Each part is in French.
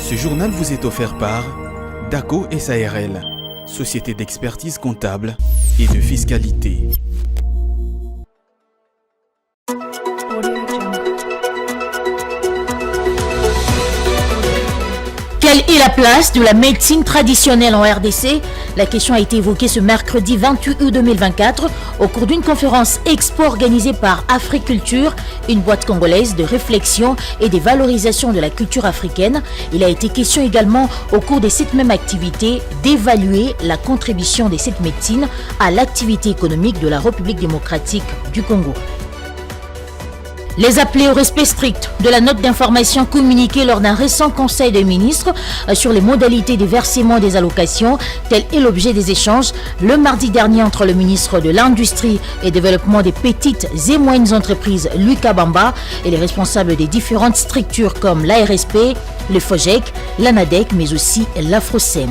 Ce journal vous est offert par DACO SARL, société d'expertise comptable et de fiscalité. Quelle est la place de la médecine traditionnelle en RDC? La question a été évoquée ce mercredi 28 août 2024 au cours d'une conférence expo organisée par Africulture, une boîte congolaise de réflexion et des valorisations de la culture africaine. Il a été question également au cours de cette même activité d'évaluer la contribution de cette médecine à l'activité économique de la République démocratique du Congo. Les appeler au respect strict de la note d'information communiquée lors d'un récent conseil des ministres sur les modalités de versement des allocations, tel est l'objet des échanges le mardi dernier entre le ministre de l'Industrie et Développement des petites et moyennes entreprises, Lucas Bamba, et les responsables des différentes structures comme l'ARSP, le FOGEC, l'ANADEC, mais aussi l'AFROSEM.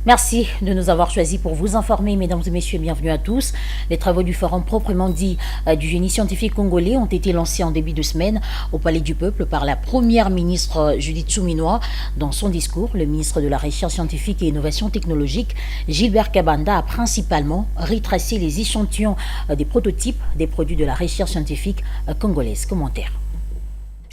Merci de nous avoir choisis pour vous informer, mesdames et messieurs, bienvenue à tous. Les travaux du forum proprement dit du génie scientifique congolais ont été lancés en début de semaine au Palais du Peuple par la première ministre Judith Suminwa. Dans son discours, le ministre de la Recherche scientifique et innovation technologique, Gilbert Kabanda, a principalement retracé les échantillons des prototypes des produits de la recherche scientifique congolaise. Commentaire.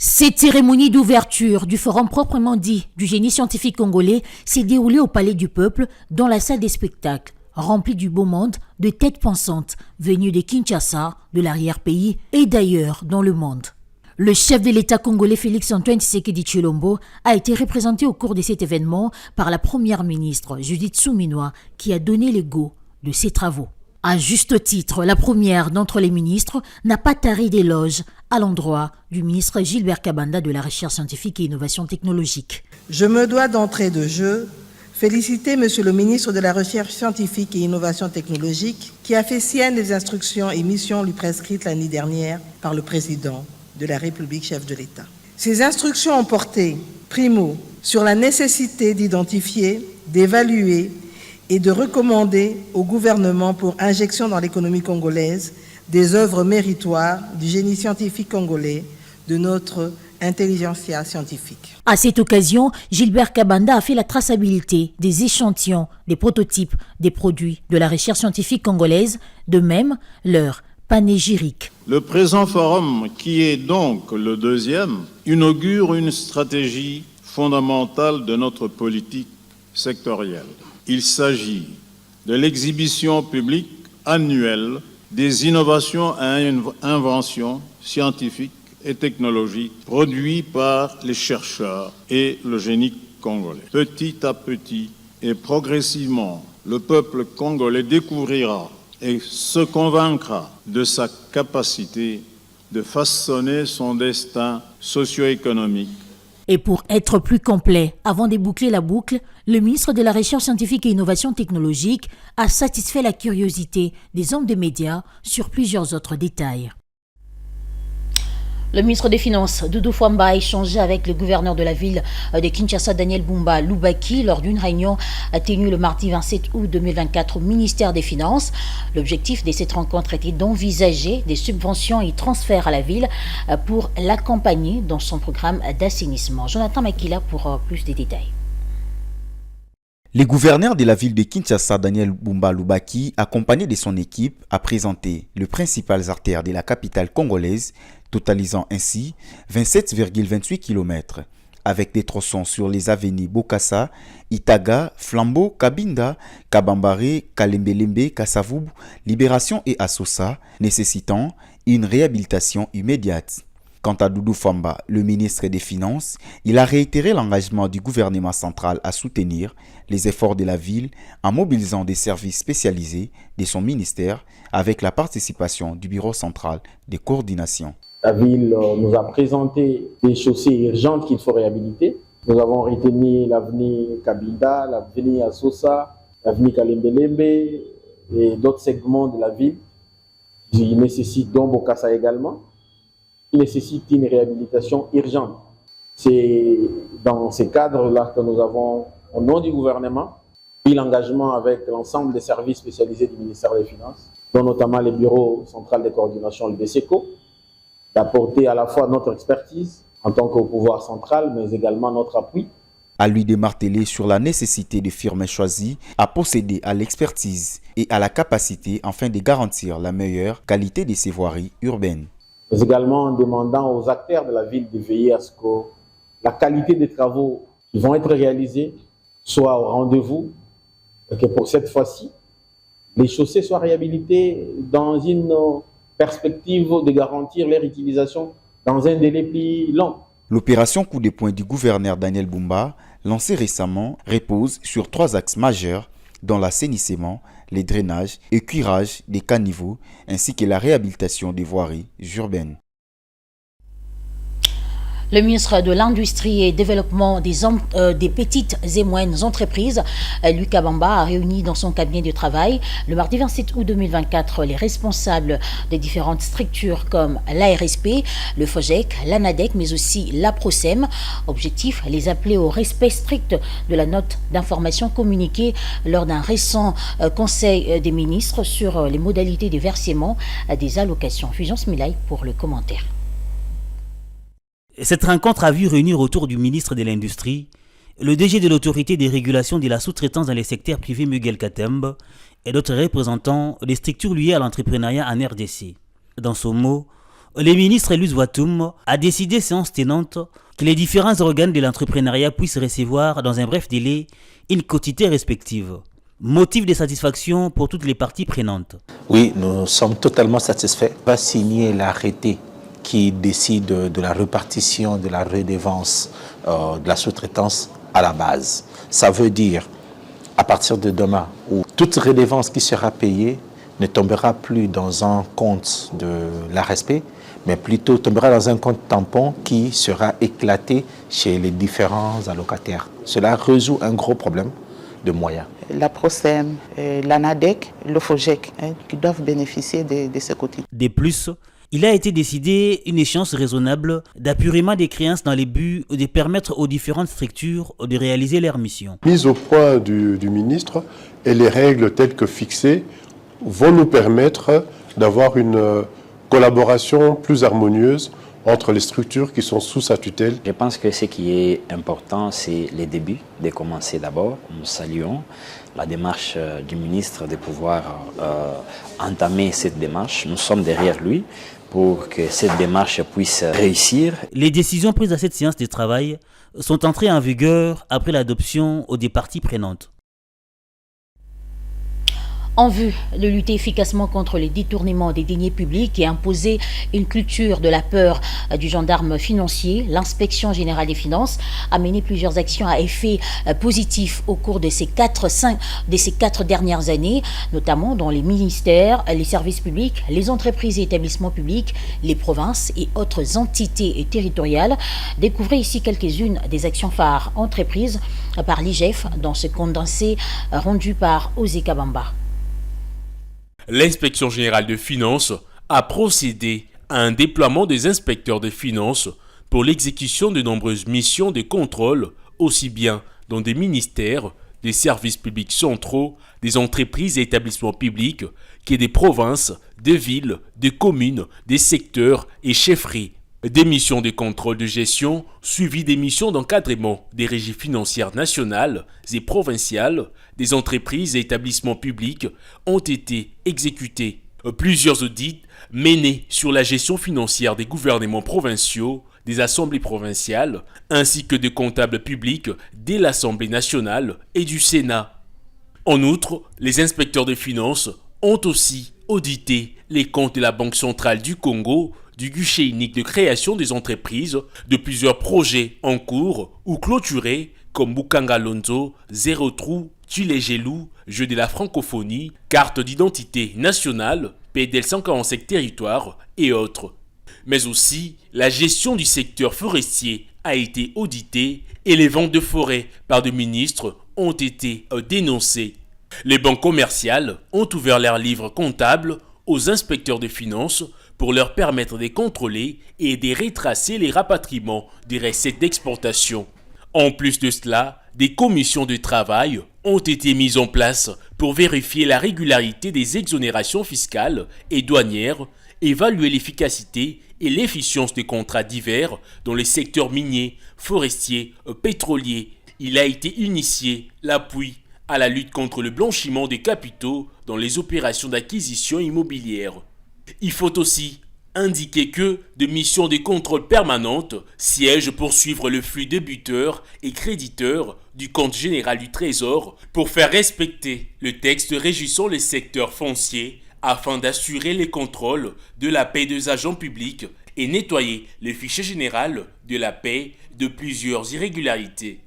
Cette cérémonie d'ouverture du forum proprement dit du génie scientifique congolais s'est déroulée au Palais du Peuple dans la salle des spectacles, remplie du beau monde de têtes pensantes venues de Kinshasa, de l'arrière-pays et d'ailleurs dans le monde. Le chef de l'État congolais Félix-Antoine Tshisekedi Tshilombo a été représenté au cours de cet événement par la première ministre Judith Suminwa qui a donné le go de ses travaux. À juste titre, la première d'entre les ministres n'a pas taré d'éloges à l'endroit du ministre Gilbert Kabanda de la Recherche scientifique et innovation technologique. Je me dois d'entrée de jeu féliciter Monsieur le ministre de la Recherche scientifique et innovation technologique qui a fait sienne les instructions et missions lui prescrites l'année dernière par le président de la République, chef de l'État. Ces instructions ont porté, primo, sur la nécessité d'identifier, d'évaluer et de recommander au gouvernement pour injection dans l'économie congolaise des œuvres méritoires du génie scientifique congolais, de notre intelligentsia scientifique. À cette occasion, Gilbert Kabanda a fait la traçabilité des échantillons, des prototypes, des produits de la recherche scientifique congolaise, de même leur panégyrique. Le présent forum, qui est donc le deuxième, inaugure une stratégie fondamentale de notre politique sectorielle. Il s'agit de l'exhibition publique annuelle des innovations et inventions scientifiques et technologiques produites par les chercheurs et le génie congolais. Petit à petit et progressivement, le peuple congolais découvrira et se convaincra de sa capacité de façonner son destin socio-économique. Et pour être plus complet, avant de boucler la boucle, le ministre de la Recherche scientifique et innovation technologique a satisfait la curiosité des hommes des médias sur plusieurs autres détails. Le ministre des Finances, Doudou Fwamba, a échangé avec le gouverneur de la ville de Kinshasa, Daniel Bumba Lubaki, lors d'une réunion tenue le mardi 27 août 2024 au ministère des Finances. L'objectif de cette rencontre était d'envisager des subventions et transferts à la ville pour l'accompagner dans son programme d'assainissement. Jonathan Makila pour plus de détails. Le gouverneur de la ville de Kinshasa, Daniel Bumba Lubaki, accompagné de son équipe, a présenté les principales artères de la capitale congolaise, totalisant ainsi 27,28 km, avec des tronçons sur les avenues Bokassa, Itaga, Flambeau, Kabinda, Kabambare, Kalembelembe, Kasavubu, Libération et Assosa, nécessitant une réhabilitation immédiate. Quant à Doudou Fwamba, le ministre des Finances, il a réitéré l'engagement du gouvernement central à soutenir les efforts de la ville en mobilisant des services spécialisés de son ministère avec la participation du Bureau central de coordination. La ville nous a présenté des chaussées urgentes qu'il faut réhabiliter. Nous avons retenu l'avenue Kabinda, l'avenue Assosa, l'avenue Kalembelembe et d'autres segments de la ville qui nécessitent, dont Bokassa également, qui nécessitent une réhabilitation urgente. C'est dans ces cadres-là que nous avons, au nom du gouvernement, pris l'engagement avec l'ensemble des services spécialisés du ministère des Finances, dont notamment le Bureau central de coordination, le BCECO, d'apporter à la fois notre expertise en tant que pouvoir central, mais également notre appui. À lui de marteler sur la nécessité des firmes choisies à posséder à l'expertise et à la capacité afin de garantir la meilleure qualité de ces voiries urbaines. Mais également en demandant aux acteurs de la ville de veiller à ce que la qualité des travaux qui vont être réalisés soit au rendez-vous et que pour cette fois-ci, les chaussées soient réhabilitées dans une perspective de garantir leur utilisation dans un délai plus long. L'opération coup de poing du gouverneur Daniel Bumba, lancée récemment, repose sur 3 axes majeurs, dont l'assainissement, les drainages et cuirage des caniveaux, ainsi que la réhabilitation des voiries urbaines. Le ministre de l'Industrie et Développement des petites et moyennes entreprises, Lucas Bamba, a réuni dans son cabinet de travail le mardi 27 août 2024 les responsables des différentes structures comme l'ARSP, le FOGEC, l'ANADEC, mais aussi la PROSEM. Objectif, les appeler au respect strict de la note d'information communiquée lors d'un récent conseil des ministres sur les modalités de versement des allocations. Fulgence Milay pour le commentaire. Cette rencontre a vu réunir autour du ministre de l'Industrie le DG de l'autorité des régulations de la sous-traitance dans les secteurs privés Miguel Katembe et d'autres représentants des structures liées à l'entrepreneuriat en RDC. Dans son mot, le ministre Luz Watoum a décidé, séance tenante, que les différents organes de l'entrepreneuriat puissent recevoir dans un bref délai une quotité respective. Motif de satisfaction pour toutes les parties prenantes. Oui, nous sommes totalement satisfaits. On va signer l'arrêté qui décide de la répartition de la redevance de la sous-traitance à la base. Ça veut dire, à partir de demain, où toute redevance qui sera payée ne tombera plus dans un compte de l'ARSP, mais plutôt tombera dans un compte tampon qui sera éclaté chez les différents allocataires. Cela résout un gros problème de moyens. La PROSEM, l'ANADEC, le FOGEC, qui doivent bénéficier de ce côté. De plus, il a été décidé une échéance raisonnable d'apurement des créances dans le but de permettre aux différentes structures de réaliser leur mission. Mise au point du ministre et les règles telles que fixées vont nous permettre d'avoir une collaboration plus harmonieuse entre les structures qui sont sous sa tutelle. Je pense que ce qui est important, c'est les débuts, de commencer d'abord. Nous saluons la démarche du ministre de pouvoir entamer cette démarche. Nous sommes derrière lui pour que cette démarche puisse réussir. Les décisions prises à cette séance de travail sont entrées en vigueur après l'adoption des parties prenantes. En vue de lutter efficacement contre les détournements des deniers publics et imposer une culture de la peur du gendarme financier, l'Inspection générale des finances a mené plusieurs actions à effet positif au cours de ces 4 dernières années, notamment dans les ministères, les services publics, les entreprises et établissements publics, les provinces et autres entités territoriales. Découvrez ici quelques-unes des actions phares entreprises par l'IGF dans ce condensé rendu par Osé Kabamba. L'Inspection générale de finances a procédé à un déploiement des inspecteurs de finances pour l'exécution de nombreuses missions de contrôle, aussi bien dans des ministères, des services publics centraux, des entreprises et établissements publics, que des provinces, des villes, des communes, des secteurs et chefferies. Des missions de contrôle de gestion, suivies des missions d'encadrement des régies financières nationales et provinciales, des entreprises et établissements publics ont été exécutées. Plusieurs audits menés sur la gestion financière des gouvernements provinciaux, des assemblées provinciales, ainsi que des comptables publics de l'Assemblée nationale et du Sénat. En outre, les inspecteurs de finances ont aussi audité les comptes de la Banque centrale du Congo, du guichet unique de création des entreprises, de plusieurs projets en cours ou clôturés comme Bukanga Lonzo, Zéro Trou, Tchilé-Gelou, Jeu de la francophonie, Carte d'identité nationale, PDL 145 territoires et autres. Mais aussi, la gestion du secteur forestier a été auditée et les ventes de forêt par des ministres ont été dénoncées. Les banques commerciales ont ouvert leurs livres comptables aux inspecteurs de finances pour leur permettre de contrôler et de retracer les rapatriements des recettes d'exportation. En plus de cela, des commissions de travail ont été mises en place pour vérifier la régularité des exonérations fiscales et douanières, évaluer l'efficacité et l'efficience des contrats divers dans les secteurs miniers, forestiers, pétroliers. Il a été initié l'appui à la lutte contre le blanchiment des capitaux dans les opérations d'acquisition immobilière. Il faut aussi indiquer que de missions de contrôle permanentes siègent pour suivre le flux débiteurs et créditeurs du compte général du Trésor pour faire respecter le texte régissant les secteurs fonciers afin d'assurer les contrôles de la paie des agents publics et nettoyer le fichier général de la paie de plusieurs irrégularités.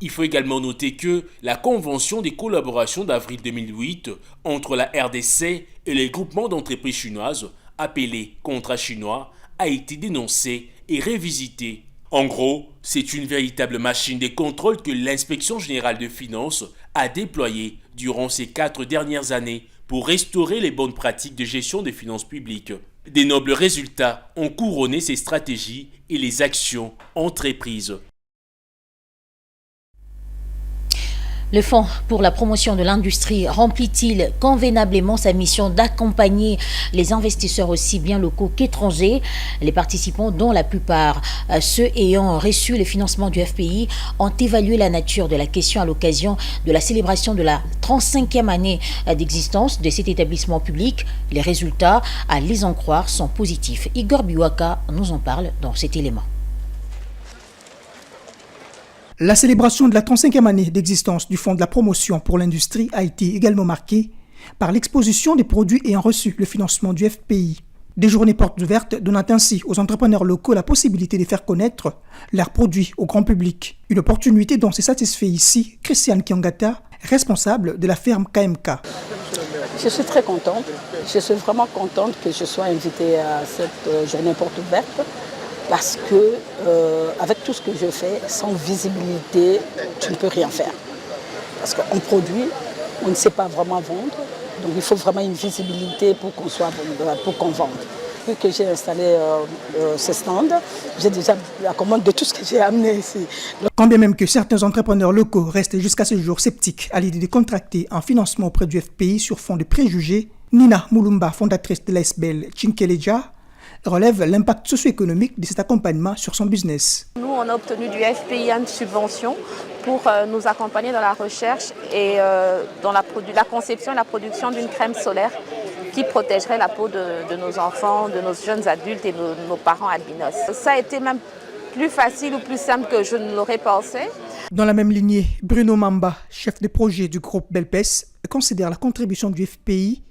Il faut également noter que la convention des collaborations d'avril 2008 entre la RDC et les groupements d'entreprises chinoises, appelé contrat chinois, a été dénoncée et révisitée. En gros, c'est une véritable machine de contrôle que l'Inspection générale de finances a déployée durant ces 4 dernières années pour restaurer les bonnes pratiques de gestion des finances publiques. Des nobles résultats ont couronné ces stratégies et les actions entreprises. Le Fonds pour la promotion de l'industrie remplit-il convenablement sa mission d'accompagner les investisseurs aussi bien locaux qu'étrangers? Les participants, dont la plupart ceux ayant reçu le financement du FPI, ont évalué la nature de la question à l'occasion de la célébration de la 35e année d'existence de cet établissement public. Les résultats, à les en croire, sont positifs. Igor Biwaka nous en parle dans cet élément. La célébration de la 35e année d'existence du Fonds de la promotion pour l'industrie a été également marquée par l'exposition des produits ayant reçu le financement du FPI. Des journées portes ouvertes donnant ainsi aux entrepreneurs locaux la possibilité de faire connaître leurs produits au grand public. Une opportunité dont s'est satisfait ici Christiane Kiangata, responsable de la ferme KMK. Je suis très contente. Je suis vraiment contente que je sois invitée à cette journée porte ouverte. Parce que avec tout ce que je fais, sans visibilité, tu ne peux rien faire. Parce qu'on produit, on ne sait pas vraiment vendre, donc il faut vraiment une visibilité pour qu'on vende. Depuis que j'ai installé ce stand, j'ai déjà la commande de tout ce que j'ai amené ici. Quand bien même que certains entrepreneurs locaux restent jusqu'à ce jour sceptiques à l'idée de contracter un financement auprès du FPI sur fond de préjugés, Nina Mulumba, fondatrice de l'ASBL Chinkeleja, relève l'impact socio-économique de cet accompagnement sur son business. Nous, on a obtenu du FPI une subvention pour nous accompagner dans la recherche et dans la conception et la production d'une crème solaire qui protégerait la peau de nos enfants, de nos jeunes adultes et de nos parents albinos. Ça a été même plus facile ou plus simple que je ne l'aurais pensé. Dans la même lignée, Bruno Mamba, chef de projet du groupe Belpes, considère la contribution du FPI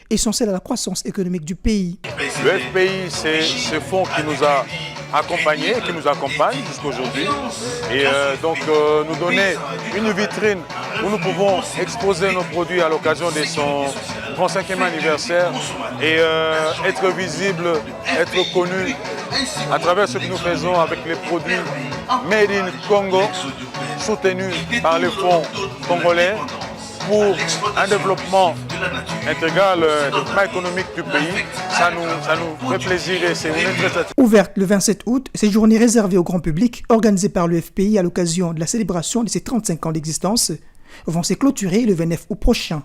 essentiel à la croissance économique du pays. Le FPI, c'est ce fonds qui nous a accompagnés, qui nous accompagne jusqu'à aujourd'hui. Et donc nous donner une vitrine où nous pouvons exposer nos produits à l'occasion de son 35e anniversaire et être visible, être connu à travers ce que nous faisons avec les produits Made in Congo, soutenus par les fonds congolais, pour un développement intégral du développement économique du pays. Ça nous fait plaisir et c'est une très satisfaction. Ouverte le 27 août, ces journées réservées au grand public, organisées par le FPI à l'occasion de la célébration de ses 35 ans d'existence, vont se clôturer le 29 août prochain.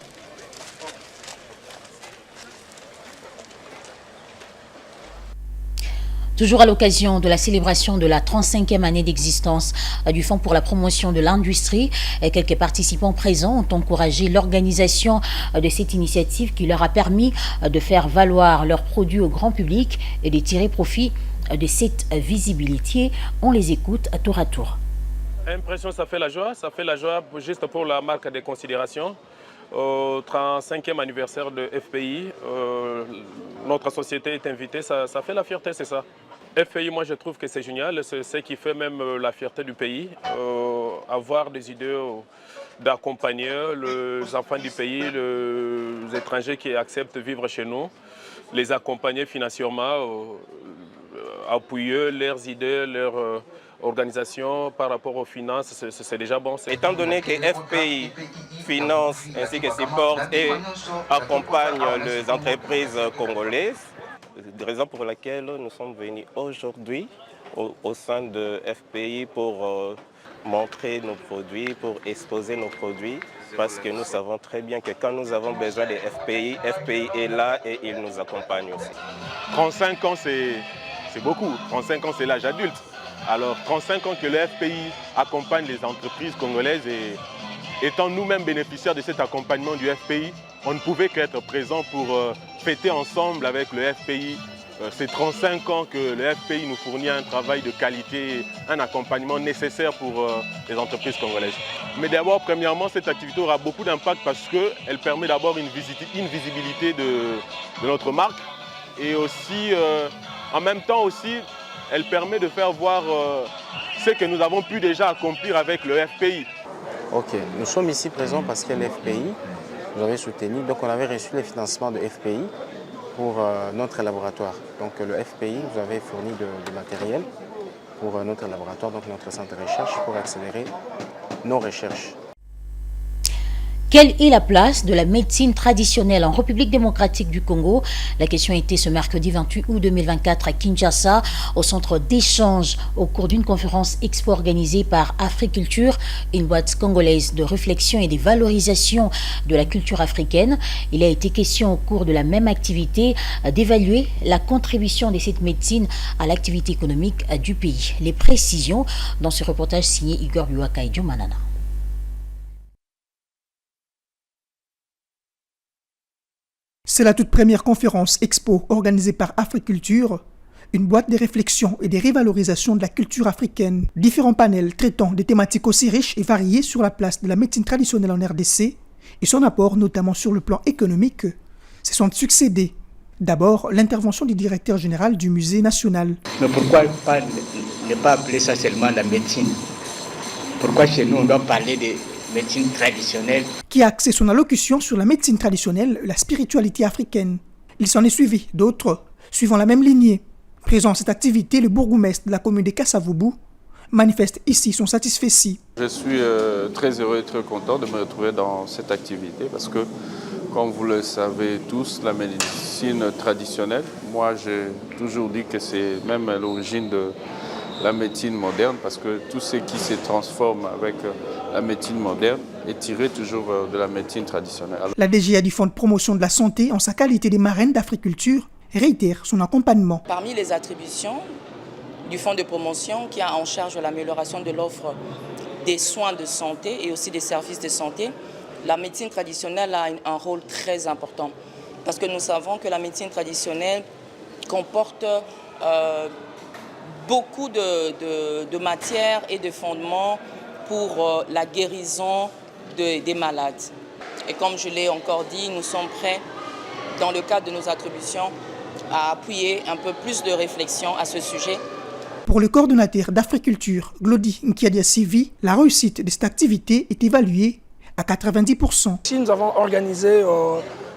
Toujours à l'occasion de la célébration de la 35e année d'existence du Fonds pour la promotion de l'industrie, quelques participants présents ont encouragé l'organisation de cette initiative qui leur a permis de faire valoir leurs produits au grand public et de tirer profit de cette visibilité. On les écoute à tour. Impression, ça fait la joie juste pour la marque de considération. Au 35e anniversaire de FPI, notre société est invitée, ça fait la fierté, c'est ça. FPI, moi je trouve que c'est génial, c'est ce qui fait même la fierté du pays, avoir des idées d'accompagner les enfants du pays, les étrangers qui acceptent de vivre chez nous, les accompagner financièrement, appuyer leurs idées, leurs organisation par rapport aux finances, c'est déjà bon. Étant donné que FPI finance ainsi que supporte et accompagne les entreprises congolaises, raison pour laquelle nous sommes venus aujourd'hui au sein de FPI pour montrer nos produits, pour exposer nos produits, parce que nous savons très bien que quand nous avons besoin de FPI, FPI est là et il nous accompagne aussi. 35 ans, c'est beaucoup. 35 ans, c'est l'âge adulte. Alors 35 ans que le FPI accompagne les entreprises congolaises et étant nous-mêmes bénéficiaires de cet accompagnement du FPI, on ne pouvait qu'être présent pour fêter ensemble avec le FPI ces 35 ans que le FPI nous fournit un travail de qualité, un accompagnement nécessaire pour les entreprises congolaises. Mais d'abord, premièrement, cette activité aura beaucoup d'impact parce qu'elle permet d'abord une visibilité de notre marque et aussi, en même temps aussi, elle permet de faire voir ce que nous avons pu déjà accomplir avec le FPI. Ok, nous sommes ici présents parce que le FPI nous avait soutenu, donc on avait reçu le financement de FPI pour notre laboratoire. Donc le FPI nous avait fourni de matériel pour notre laboratoire, donc notre centre de recherche, pour accélérer nos recherches. Quelle est la place de la médecine traditionnelle en République démocratique du Congo? La question était ce mercredi 28 août 2024 à Kinshasa, au centre d'échange, au cours d'une conférence expo organisée par Africulture, une boîte congolaise de réflexion et de valorisation de la culture africaine. Il a été question au cours de la même activité d'évaluer la contribution de cette médecine à l'activité économique du pays. Les précisions dans ce reportage signé Igor Luaka et Manana. C'est la toute première conférence expo organisée par Africulture, une boîte de réflexion et de révalorisation de la culture africaine. Différents panels traitant des thématiques aussi riches et variées sur la place de la médecine traditionnelle en RDC et son apport notamment sur le plan économique se sont succédés. D'abord, l'intervention du directeur général du musée national. Mais pourquoi ne pas appeler ça seulement la médecine? Pourquoi chez nous on doit parler de médecine traditionnelle, qui a axé son allocution sur la médecine traditionnelle, la spiritualité africaine. Il s'en est suivi d'autres, suivant la même lignée. Présent à cette activité, le bourgmestre de la commune de Kasavubu manifeste ici son satisfait. Je suis très heureux et très content de me retrouver dans cette activité parce que, comme vous le savez tous, la médecine traditionnelle, moi j'ai toujours dit que c'est même l'origine de la médecine moderne parce que tout ce qui se transforme avec la médecine moderne est tiré toujours de la médecine traditionnelle. La DGA du Fonds de promotion de la santé, en sa qualité de marraine d'Africulture, réitère son accompagnement. Parmi les attributions du Fonds de promotion qui a en charge l'amélioration de l'offre des soins de santé et aussi des services de santé, la médecine traditionnelle a un rôle très important parce que nous savons que la médecine traditionnelle comporte beaucoup de matières et de fondements pour la guérison des malades. Et comme je l'ai encore dit, nous sommes prêts, dans le cadre de nos attributions, à appuyer un peu plus de réflexion à ce sujet. Pour le coordonnateur d'Africulture, Glody Nkiadia-Sivi, la réussite de cette activité est évaluée à 90%. Si nous avons organisé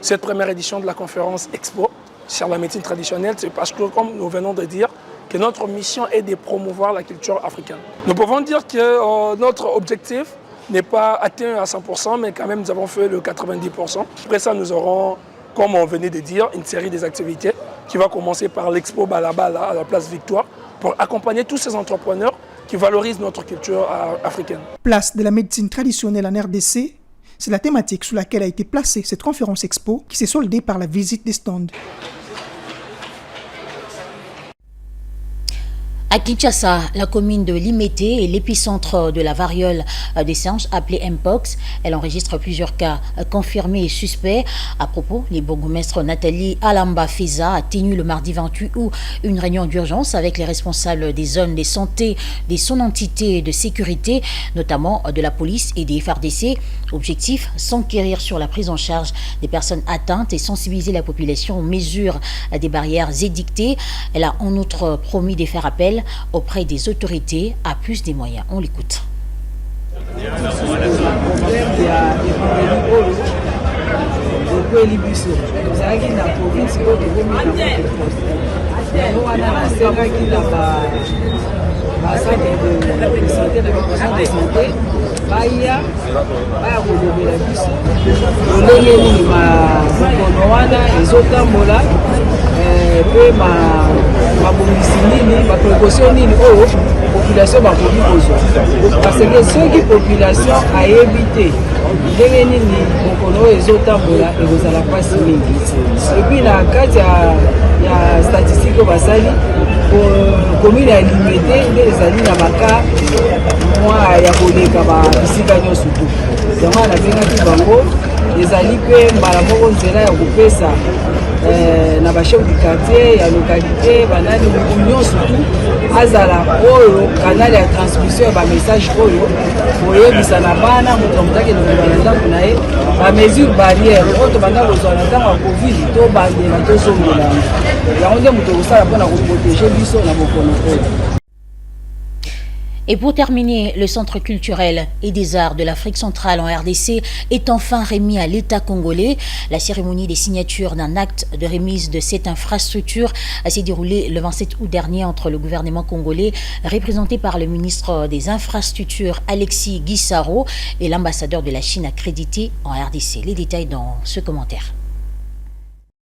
cette première édition de la conférence Expo sur la médecine traditionnelle, c'est parce que, comme nous venons de dire, que notre mission est de promouvoir la culture africaine. Nous pouvons dire que notre objectif n'est pas atteint à 100%, mais quand même nous avons fait le 90%. Après ça, nous aurons, comme on venait de dire, une série d'activités qui va commencer par l'Expo Balabala à la place Victoire pour accompagner tous ces entrepreneurs qui valorisent notre culture africaine. Place de la médecine traditionnelle en RDC, c'est la thématique sous laquelle a été placée cette conférence Expo qui s'est soldée par la visite des stands. À Kinshasa, la commune de Limete est l'épicentre de la variole des singes appelée Mpox. Elle enregistre plusieurs cas confirmés et suspects. À propos, les bourgmestres Nathalie Alamba Feza a tenu le mardi 28 août une réunion d'urgence avec les responsables des zones de santé, des son entités de sécurité, notamment de la police et des FARDC. Objectif, s'enquérir sur la prise en charge des personnes atteintes et sensibiliser la population aux mesures des barrières édictées. Elle a en outre promis de faire appel auprès des autorités à plus des moyens. On l'écoute. baya kolobela biso ndenge nini makono wana ezotambola mpe mabongisi nini baprécaution nini oyo population bakoki kozwa parce que soki population ayebi te ndenge nini mokono oyo ezotambola ekozala mpasi mingi epuis na kati ya statistique oyo basali commune ya limité nde ezali na maka mwa ya koleka bisika nyonso tu yango nabengaki bango ezali mpe mbala moko nzela ya kopesa na bachef du quartier ya localité banani moku nyonso tu azala oyo kanale ya transmission ya bamessage oyo koyebisa na bana moto amutaki lokeba na ndako na ye bamesure barrière oyo tobanda kozwa na ntango ya covid tobandela tozongela yango nde moto kosala mpona koprotege biso na bokono oyo. Et pour terminer, le Centre culturel et des arts de l'Afrique centrale en RDC est enfin remis à l'État congolais. La cérémonie des signatures d'un acte de remise de cette infrastructure s'est déroulée le 27 août dernier entre le gouvernement congolais, représenté par le ministre des Infrastructures Alexis Guissaro, et l'ambassadeur de la Chine accrédité en RDC. Les détails dans ce commentaire.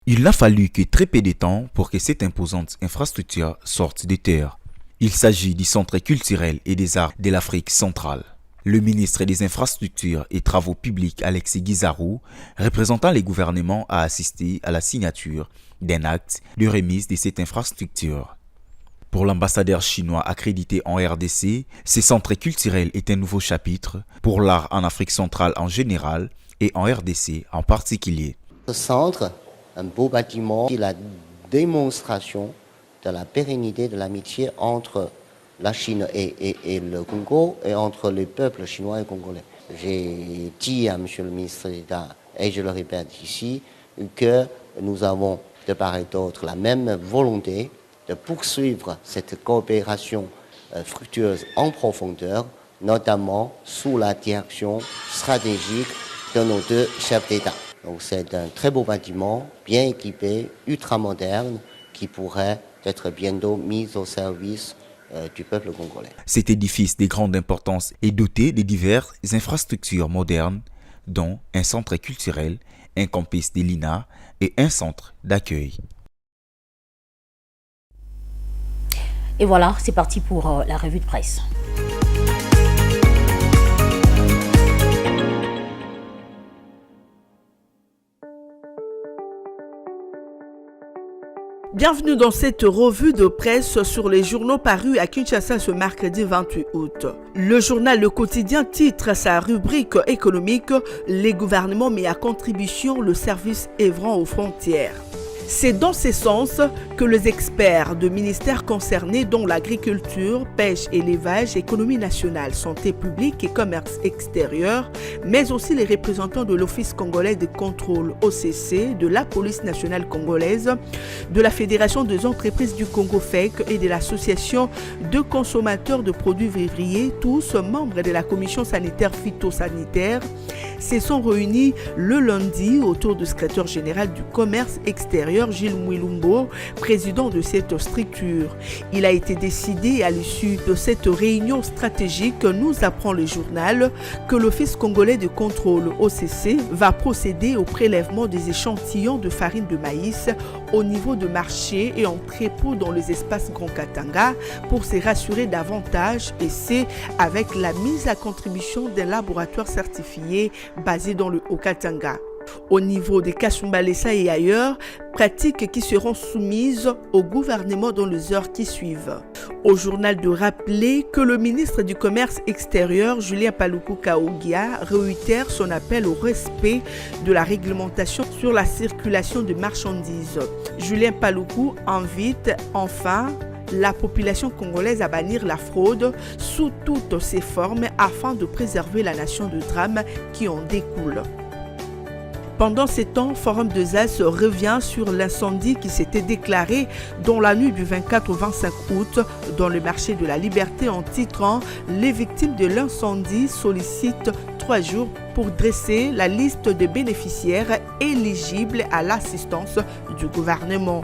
Il n'a fallu que très peu de temps pour que cette imposante infrastructure sorte des terres. Il s'agit du Centre culturel et des arts de l'Afrique centrale. Le ministre des Infrastructures et Travaux publics Alexis Guissaro, représentant les gouvernements, a assisté à la signature d'un acte de remise de cette infrastructure. Pour l'ambassadeur chinois accrédité en RDC, ce centre culturel est un nouveau chapitre pour l'art en Afrique centrale en général et en RDC en particulier. Ce centre, un beau bâtiment, qui est la démonstration de la pérennité de l'amitié entre la Chine et le Congo et entre les peuples chinois et congolais. J'ai dit à M. le ministre d'État, et je le répète ici, que nous avons de part et d'autre la même volonté de poursuivre cette coopération fructueuse en profondeur, notamment sous la direction stratégique de nos deux chefs d'État. Donc c'est un très beau bâtiment, bien équipé, ultramoderne, qui pourrait être bientôt mis au service du peuple congolais. Cet édifice de grande importance est doté de diverses infrastructures modernes, dont un centre culturel, un campus de l'INA et un centre d'accueil. Et voilà, c'est parti pour la revue de presse. Bienvenue dans cette revue de presse sur les journaux parus à Kinshasa ce mercredi 28 août. Le journal Le Quotidien titre sa rubrique économique « Les gouvernements mettent à contribution le service œuvrant aux frontières ». C'est dans ce sens que les experts de ministères concernés dont l'agriculture, pêche, élevage, économie nationale, santé publique et commerce extérieur, mais aussi les représentants de l'Office congolais de contrôle OCC, de la police nationale congolaise, de la Fédération des entreprises du Congo FEC et de l'Association de consommateurs de produits vivriers, tous membres de la commission sanitaire phytosanitaire, se sont réunis le lundi autour du secrétaire général du commerce extérieur Gilles Mwilumbo, président de cette structure. Il a été décidé à l'issue de cette réunion stratégique, nous apprend le journal, que l'Office congolais de contrôle OCC va procéder au prélèvement des échantillons de farine de maïs au niveau de marché et entrepôts dans les espaces Grand Katanga pour se rassurer davantage, et c'est avec la mise à contribution d'un laboratoire certifié basé dans le Haut-Katanga. Au niveau des Kasumbalesa et ailleurs, pratiques qui seront soumises au gouvernement dans les heures qui suivent. Au journal de rappeler que le ministre du Commerce extérieur, Julien Paluku Kaougia, réitère son appel au respect de la réglementation sur la circulation de marchandises. Julien Paluku invite enfin la population congolaise à bannir la fraude sous toutes ses formes afin de préserver la nation de drame qui en découle. Pendant ces temps, Forum des As revient sur l'incendie qui s'était déclaré dans la nuit du 24 au 25 août dans le marché de la Liberté en titrant « Les victimes de l'incendie sollicitent 3 jours pour dresser la liste des bénéficiaires éligibles à l'assistance du gouvernement ».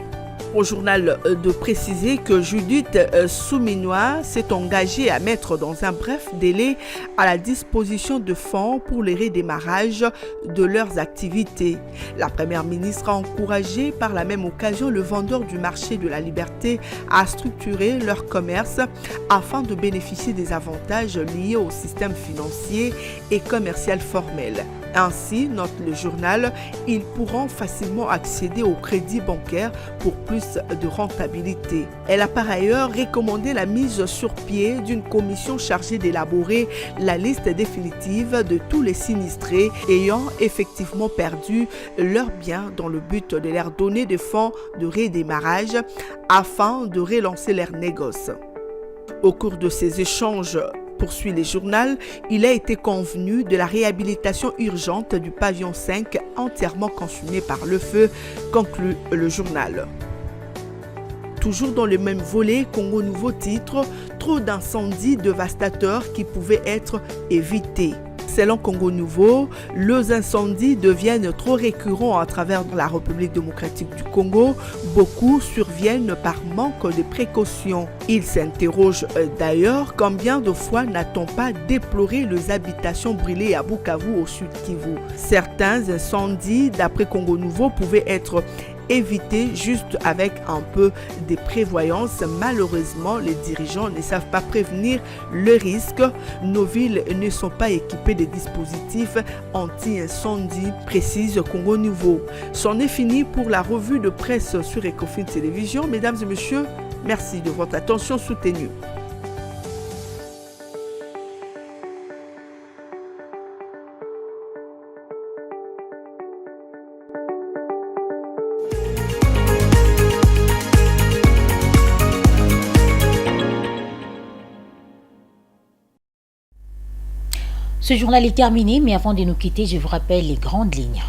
Au journal de préciser que Judith Souminois s'est engagée à mettre dans un bref délai à la disposition de fonds pour le redémarrage de leurs activités. La première ministre a encouragé par la même occasion le vendeur du marché de la Liberté à structurer leur commerce afin de bénéficier des avantages liés au système financier et commercial formel. Ainsi, note le journal, ils pourront facilement accéder au crédit bancaire pour plus de rentabilité. Elle a par ailleurs recommandé la mise sur pied d'une commission chargée d'élaborer la liste définitive de tous les sinistrés ayant effectivement perdu leurs biens dans le but de leur donner des fonds de redémarrage afin de relancer leurs négoces. Au cours de ces échanges, poursuit le journal, il a été convenu de la réhabilitation urgente du pavillon 5 entièrement consumé par le feu, conclut le journal. Toujours dans le même volet, Congo Nouveau titre, trop d'incendies dévastateurs qui pouvaient être évités. Selon Congo Nouveau, les incendies deviennent trop récurrents à travers la République démocratique du Congo. Beaucoup surviennent par manque de précautions. Il s'interroge d'ailleurs combien de fois n'a-t-on pas déploré les habitations brûlées à Bukavu au sud Kivu. Certains incendies, d'après Congo Nouveau, pouvaient être éviter juste avec un peu de prévoyance. Malheureusement, les dirigeants ne savent pas prévenir le risque. Nos villes ne sont pas équipées de dispositifs anti-incendie, précise Congo Nouveau. C'en est fini pour la revue de presse sur Ecofin Télévision. Mesdames et messieurs, merci de votre attention soutenue. Ce journal est terminé, mais avant de nous quitter, je vous rappelle les grandes lignes.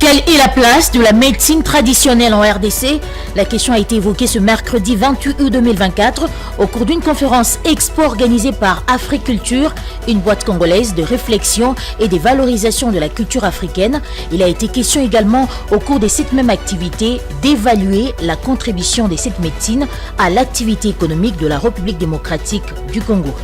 Quelle est la place de la médecine traditionnelle en RDC? La question a été évoquée ce mercredi 28 août 2024 au cours d'une conférence expo organisée par Africulture, une boîte congolaise de réflexion et de valorisation de la culture africaine. Il a été question également au cours de cette même activité d'évaluer la contribution de cette médecine à l'activité économique de la République démocratique du Congo.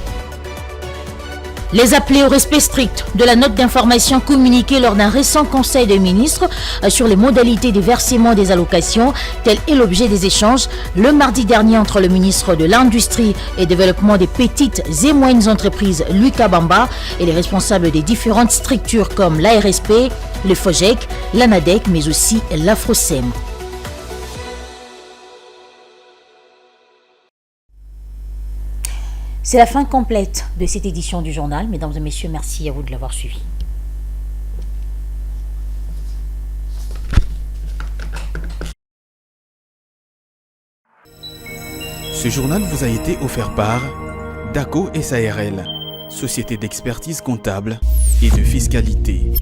Les appeler au respect strict de la note d'information communiquée lors d'un récent conseil des ministres sur les modalités de versement des allocations, tel est l'objet des échanges le mardi dernier entre le ministre de l'Industrie et Développement des petites et moyennes entreprises, Lucas Bamba, et les responsables des différentes structures comme l'ARSP, le FOGEC, l'ANADEC, mais aussi l'AFROSEM. C'est la fin complète de cette édition du journal. Mesdames et messieurs, merci à vous de l'avoir suivi. Ce journal vous a été offert par DACO SARL, société d'expertise comptable et de fiscalité.